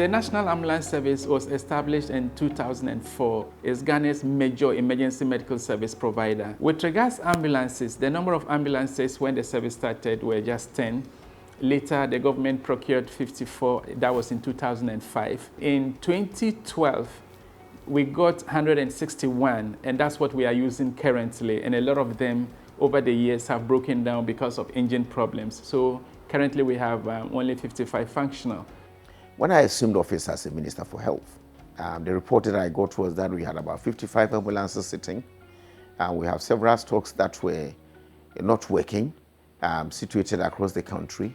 The National Ambulance Service was established in 2004. It's Ghana's major emergency medical service provider. With regards to ambulances, the number of ambulances when the service started were just 10. Later, the government procured 54. That was in 2005. In 2012, we got 161, and that's what we are using currently. And a lot of them over the years have broken down because of engine problems. So currently we have only 55 functional. When I assumed office as a Minister for Health, the report that I got was that we had about 55 ambulances sitting. We have several stocks that were not working, situated across the country.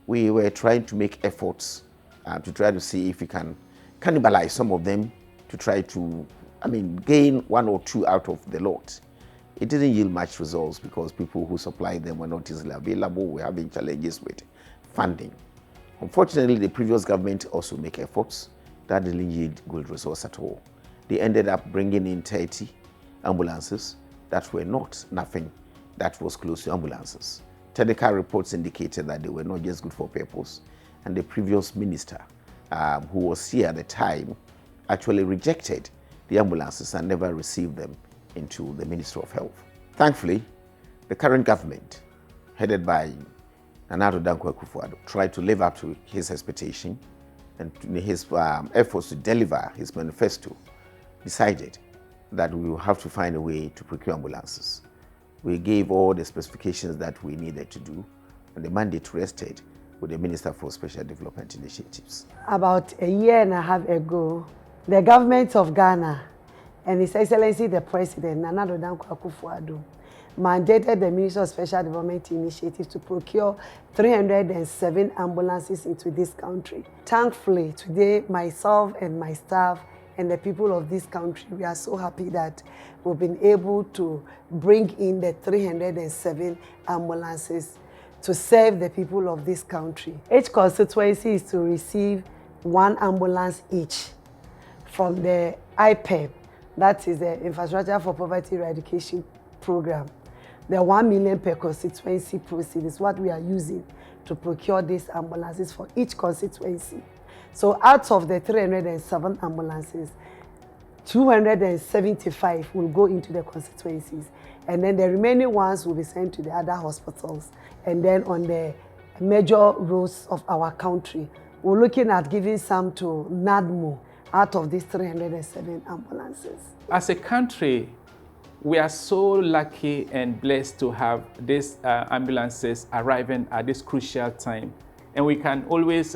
We were trying to make efforts to try to see if we can cannibalize some of them to try to, gain one or two out of the lot. It didn't yield much results because people who supplied them were not easily available. We're having challenges with funding. Unfortunately, the previous government also made efforts that didn't yield good results at all. They ended up bringing in 30 ambulances that were nothing that was close to ambulances. Technical reports indicated that they were not just good for purpose, and the previous minister, who was here at the time, actually rejected the ambulances and never received them into the Ministry of Health. Thankfully, the current government, headed by Nana Addo Dankwa Akufo-Addo, tried to live up to his expectation, and his efforts to deliver his manifesto decided that we will have to find a way to procure ambulances. We gave all the specifications that we needed to do, and the mandate rested with the Minister for Special Development Initiatives. About a year and a half ago, the government of Ghana and His Excellency the President, Nana Addo Dankwa Akufo-Addo, mandated the Ministry of Special Development Initiatives to procure 307 ambulances into this country. Thankfully, today, myself and my staff and the people of this country, we are so happy that we've been able to bring in the 307 ambulances to serve the people of this country. Each constituency is to receive one ambulance each from the IPEP, that is the Infrastructure for Poverty Eradication Program. The 1 million per constituency proceeds is what we are using to procure these ambulances for each constituency. So out of the 307 ambulances, 275 will go into the constituencies, and then the remaining ones will be sent to the other hospitals. And then on the major roads of our country, we're looking at giving some to NADMO out of these 307 ambulances. As a country, we are so lucky and blessed to have these ambulances arriving at this crucial time. And we can always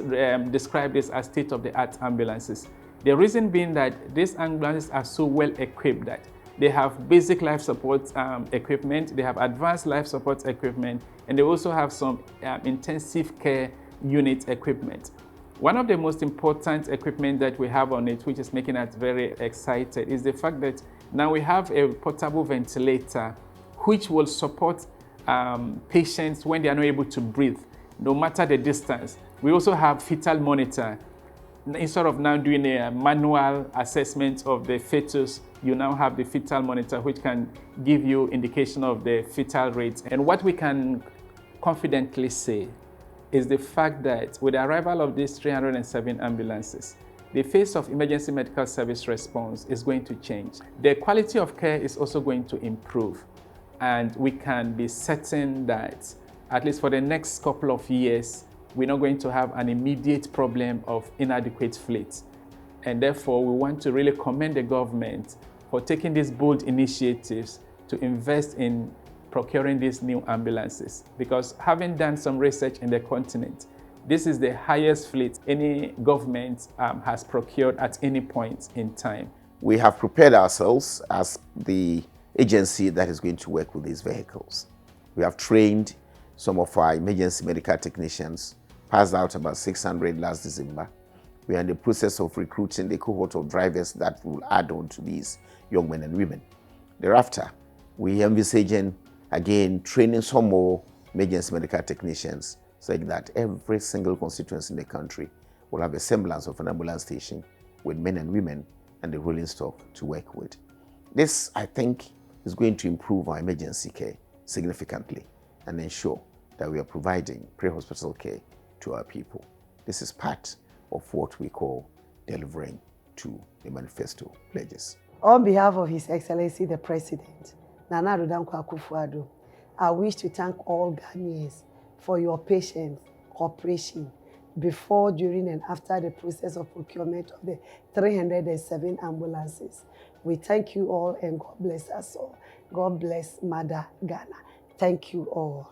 describe this as state-of-the-art ambulances. The reason being that these ambulances are so well equipped that they have basic life support equipment, they have advanced life support equipment, and they also have some intensive care unit equipment. One of the most important equipment that we have on it, which is making us very excited, is the fact that now we have a portable ventilator which will support patients when they are not able to breathe, no matter the distance. We also have fetal monitor. Instead of now doing a manual assessment of the fetus, you now have the fetal monitor, which can give you indication of the fetal rate. And what we can confidently say is the fact that with the arrival of these 307 ambulances, the face of emergency medical service response is going to change. The quality of care is also going to improve. And we can be certain that, at least for the next couple of years, we're not going to have an immediate problem of inadequate fleet. And therefore, we want to really commend the government for taking these bold initiatives to invest in procuring these new ambulances. Because having done some research in the continent, this is the highest fleet any government has procured at any point in time. We have prepared ourselves as the agency that is going to work with these vehicles. We have trained some of our emergency medical technicians, passed out about 600 last December. We are in the process of recruiting the cohort of drivers that will add on to these young men and women. Thereafter, we are envisaging, again, training some more emergency medical technicians so that every single constituency in the country will have a semblance of an ambulance station with men and women and the rolling stock to work with. This, I think, is going to improve our emergency care significantly and ensure that we are providing pre-hospital care to our people. This is part of what we call delivering to the manifesto pledges. On behalf of His Excellency the President, Nana Addo Dankwa Akufo-Addo, I wish to thank all Ghanaians for your patience, cooperation, before, during, and after the process of procurement of the 307 ambulances. We thank you all and God bless us all. God bless Mother Ghana. Thank you all.